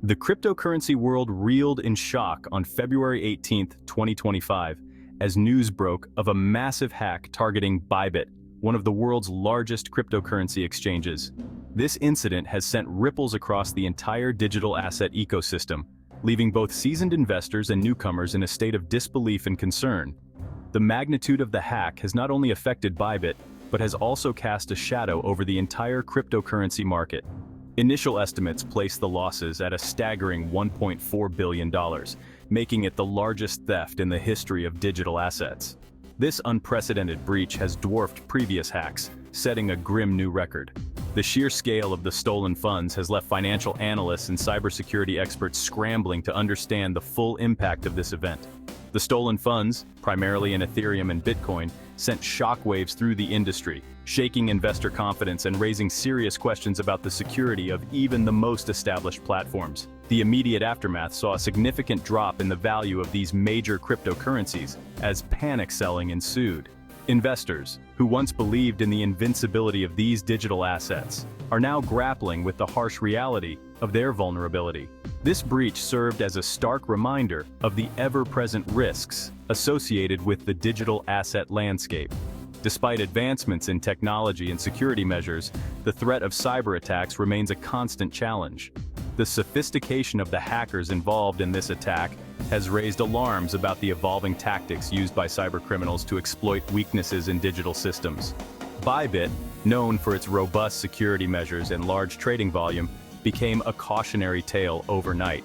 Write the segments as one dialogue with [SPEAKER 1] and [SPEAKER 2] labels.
[SPEAKER 1] The cryptocurrency world reeled in shock on February 18, 2025, as news broke of a massive hack targeting Bybit, one of the world's largest cryptocurrency exchanges. This incident has sent ripples across the entire digital asset ecosystem, leaving both seasoned investors and newcomers in a state of disbelief and concern. The magnitude of the hack has not only affected Bybit, but has also cast a shadow over the entire cryptocurrency market. Initial estimates place the losses at a staggering $1.4 billion, making it the largest theft in the history of digital assets. This unprecedented breach has dwarfed previous hacks, setting a grim new record. The sheer scale of the stolen funds has left financial analysts and cybersecurity experts scrambling to understand the full impact of this event. The stolen funds, primarily in Ethereum and Bitcoin, sent shockwaves through the industry, shaking investor confidence and raising serious questions about the security of even the most established platforms. The immediate aftermath saw a significant drop in the value of these major cryptocurrencies as panic selling ensued. Investors, who once believed in the invincibility of these digital assets, are now grappling with the harsh reality of their vulnerability. This breach served as a stark reminder of the ever-present risks associated with the digital asset landscape. Despite advancements in technology and security measures, the threat of cyberattacks remains a constant challenge. The sophistication of the hackers involved in this attack has raised alarms about the evolving tactics used by cybercriminals to exploit weaknesses in digital systems. Bybit, known for its robust security measures and large trading volume, became a cautionary tale overnight.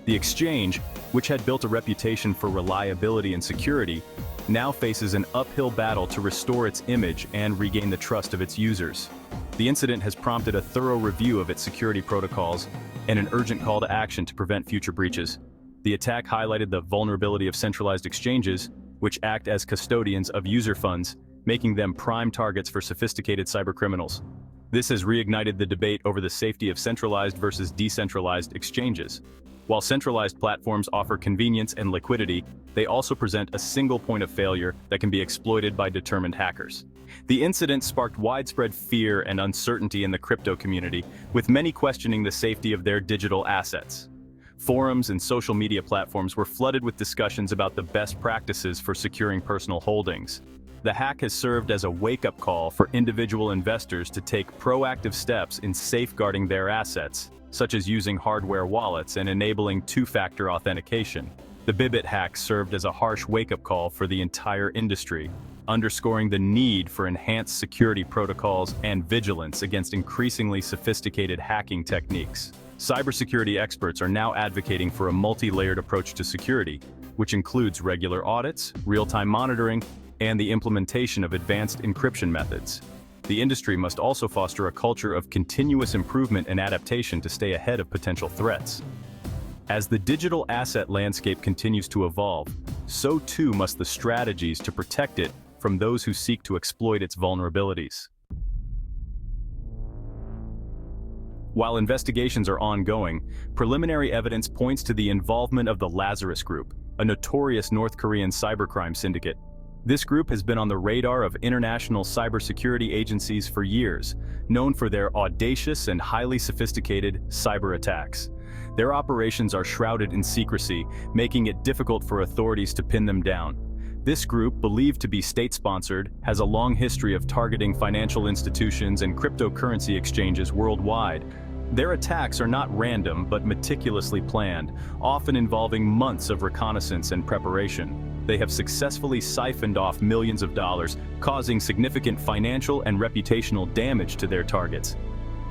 [SPEAKER 1] The exchange, which had built a reputation for reliability and security, now faces an uphill battle to restore its image and regain the trust of its users. The incident has prompted a thorough review of its security protocols and an urgent call to action to prevent future breaches. The attack highlighted the vulnerability of centralized exchanges, which act as custodians of user funds, making them prime targets for sophisticated cybercriminals. This has reignited the debate over the safety of centralized versus decentralized exchanges. While centralized platforms offer convenience and liquidity, they also present a single point of failure that can be exploited by determined hackers. The incident sparked widespread fear and uncertainty in the crypto community, with many questioning the safety of their digital assets. Forums and social media platforms were flooded with discussions about the best practices for securing personal holdings. The hack has served as a wake-up call for individual investors to take proactive steps in safeguarding their assets, such as using hardware wallets and enabling two-factor authentication. The Bybit hack served as a harsh wake-up call for the entire industry, underscoring the need for enhanced security protocols and vigilance against increasingly sophisticated hacking techniques. Cybersecurity experts are now advocating for a multi-layered approach to security, which includes regular audits, real-time monitoring, and the implementation of advanced encryption methods. The industry must also foster a culture of continuous improvement and adaptation to stay ahead of potential threats. As the digital asset landscape continues to evolve, so too must the strategies to protect it from those who seek to exploit its vulnerabilities. While investigations are ongoing, preliminary evidence points to the involvement of the Lazarus Group, a notorious North Korean cybercrime syndicate. This group has been on the radar of international cybersecurity agencies for years, known for their audacious and highly sophisticated cyber attacks. Their operations are shrouded in secrecy, making it difficult for authorities to pin them down. This group, believed to be state-sponsored, has a long history of targeting financial institutions and cryptocurrency exchanges worldwide. Their attacks are not random but meticulously planned, often involving months of reconnaissance and preparation. They have successfully siphoned off millions of dollars, causing significant financial and reputational damage to their targets.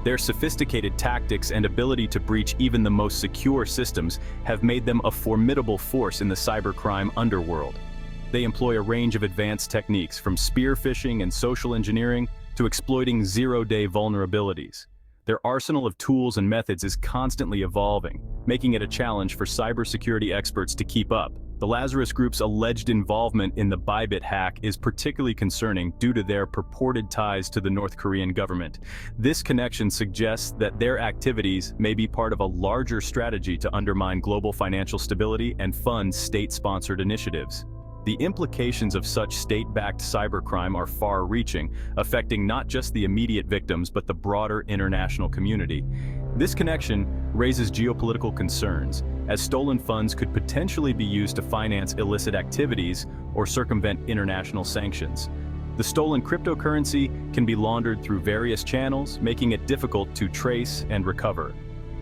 [SPEAKER 1] Their sophisticated tactics and ability to breach even the most secure systems have made them a formidable force in the cybercrime underworld. They employ a range of advanced techniques, from spear phishing and social engineering to exploiting zero-day vulnerabilities. Their arsenal of tools and methods is constantly evolving, making it a challenge for cybersecurity experts to keep up. The Lazarus Group's alleged involvement in the Bybit hack is particularly concerning due to their purported ties to the North Korean government. This connection suggests that their activities may be part of a larger strategy to undermine global financial stability and fund state-sponsored initiatives. The implications of such state-backed cybercrime are far-reaching, affecting not just the immediate victims but the broader international community. This connection raises geopolitical concerns, as stolen funds could potentially be used to finance illicit activities or circumvent international sanctions. The stolen cryptocurrency can be laundered through various channels, making it difficult to trace and recover.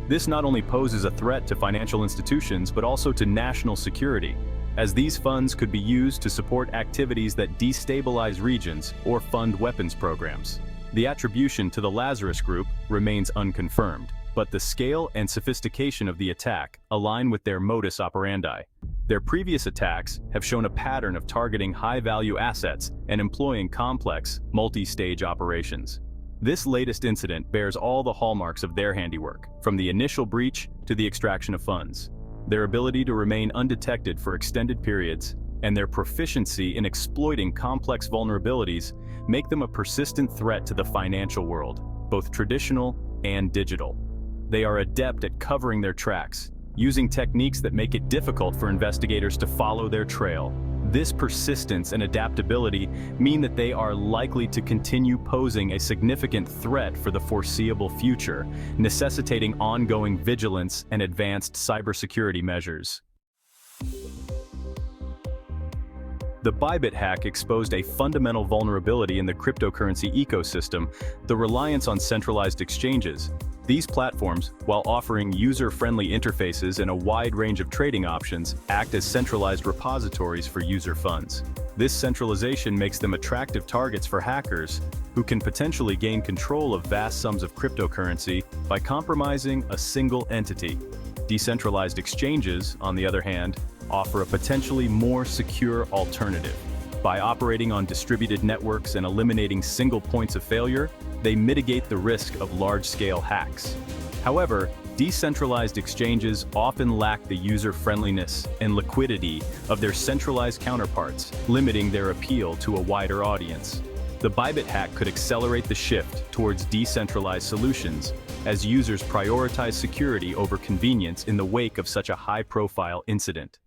[SPEAKER 1] This not only poses a threat to financial institutions but also to national security, as these funds could be used to support activities that destabilize regions or fund weapons programs. The attribution to the Lazarus Group remains unconfirmed, but the scale and sophistication of the attack align with their modus operandi. Their previous attacks have shown a pattern of targeting high-value assets and employing complex, multi-stage operations. This latest incident bears all the hallmarks of their handiwork, from the initial breach to the extraction of funds. Their ability to remain undetected for extended periods and their proficiency in exploiting complex vulnerabilities make them a persistent threat to the financial world, both traditional and digital. They are adept at covering their tracks, using techniques that make it difficult for investigators to follow their trail. This persistence and adaptability mean that they are likely to continue posing a significant threat for the foreseeable future, necessitating ongoing vigilance and advanced cybersecurity measures. The Bybit hack exposed a fundamental vulnerability in the cryptocurrency ecosystem: the reliance on centralized exchanges. These platforms, while offering user-friendly interfaces and a wide range of trading options, act as centralized repositories for user funds. This centralization makes them attractive targets for hackers, who can potentially gain control of vast sums of cryptocurrency by compromising a single entity. Decentralized exchanges, on the other hand, offer a potentially more secure alternative. By operating on distributed networks and eliminating single points of failure, they mitigate the risk of large-scale hacks. However, decentralized exchanges often lack the user-friendliness and liquidity of their centralized counterparts, limiting their appeal to a wider audience. The Bybit hack could accelerate the shift towards decentralized solutions, as users prioritize security over convenience in the wake of such a high-profile incident.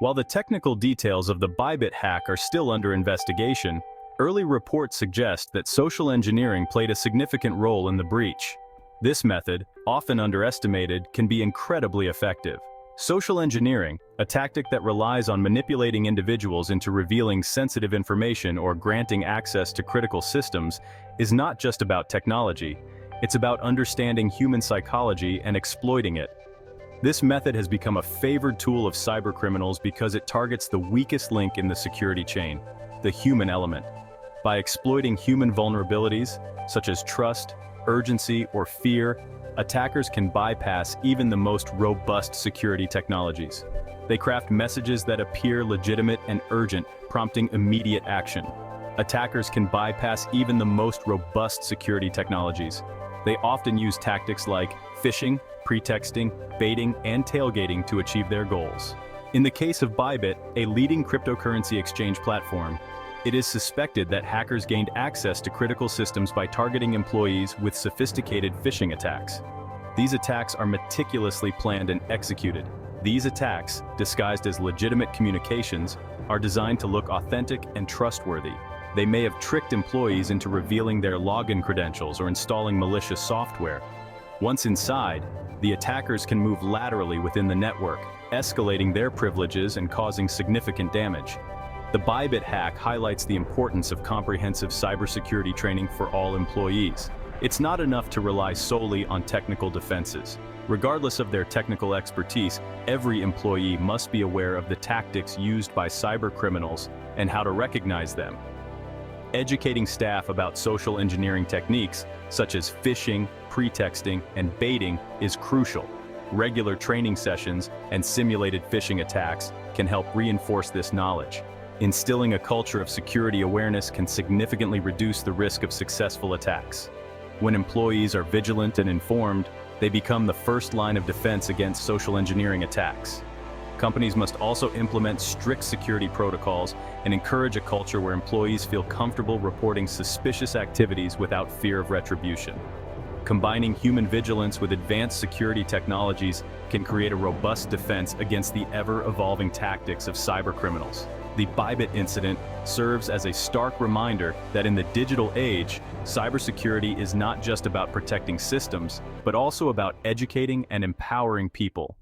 [SPEAKER 1] While the technical details of the Bybit hack are still under investigation, early reports suggest that social engineering played a significant role in the breach. This method, often underestimated, can be incredibly effective. Social engineering, a tactic that relies on manipulating individuals into revealing sensitive information or granting access to critical systems, is not just about technology. It's about understanding human psychology and exploiting it. This method has become a favored tool of cybercriminals because it targets the weakest link in the security chain: the human element. By exploiting human vulnerabilities, such as trust, urgency, or fear, attackers can bypass even the most robust security technologies. They craft messages that appear legitimate and urgent, prompting immediate action. Attackers can bypass even the most robust security technologies. They often use tactics like phishing, pretexting, baiting, and tailgating to achieve their goals. In the case of Bybit, a leading cryptocurrency exchange platform, it is suspected that hackers gained access to critical systems by targeting employees with sophisticated phishing attacks. These attacks are meticulously planned and executed. These attacks, disguised as legitimate communications, are designed to look authentic and trustworthy. They may have tricked employees into revealing their login credentials or installing malicious software. Once inside, the attackers can move laterally within the network, escalating their privileges and causing significant damage. The Bybit hack highlights the importance of comprehensive cybersecurity training for all employees. It's not enough to rely solely on technical defenses. Regardless of their technical expertise, every employee must be aware of the tactics used by cybercriminals and how to recognize them. Educating staff about social engineering techniques, such as phishing, pretexting, and baiting, is crucial. Regular training sessions and simulated phishing attacks can help reinforce this knowledge. Instilling a culture of security awareness can significantly reduce the risk of successful attacks. When employees are vigilant and informed, they become the first line of defense against social engineering attacks. Companies must also implement strict security protocols and encourage a culture where employees feel comfortable reporting suspicious activities without fear of retribution. Combining human vigilance with advanced security technologies can create a robust defense against the ever-evolving tactics of cybercriminals. The Bybit incident serves as a stark reminder that in the digital age, cybersecurity is not just about protecting systems, but also about educating and empowering people.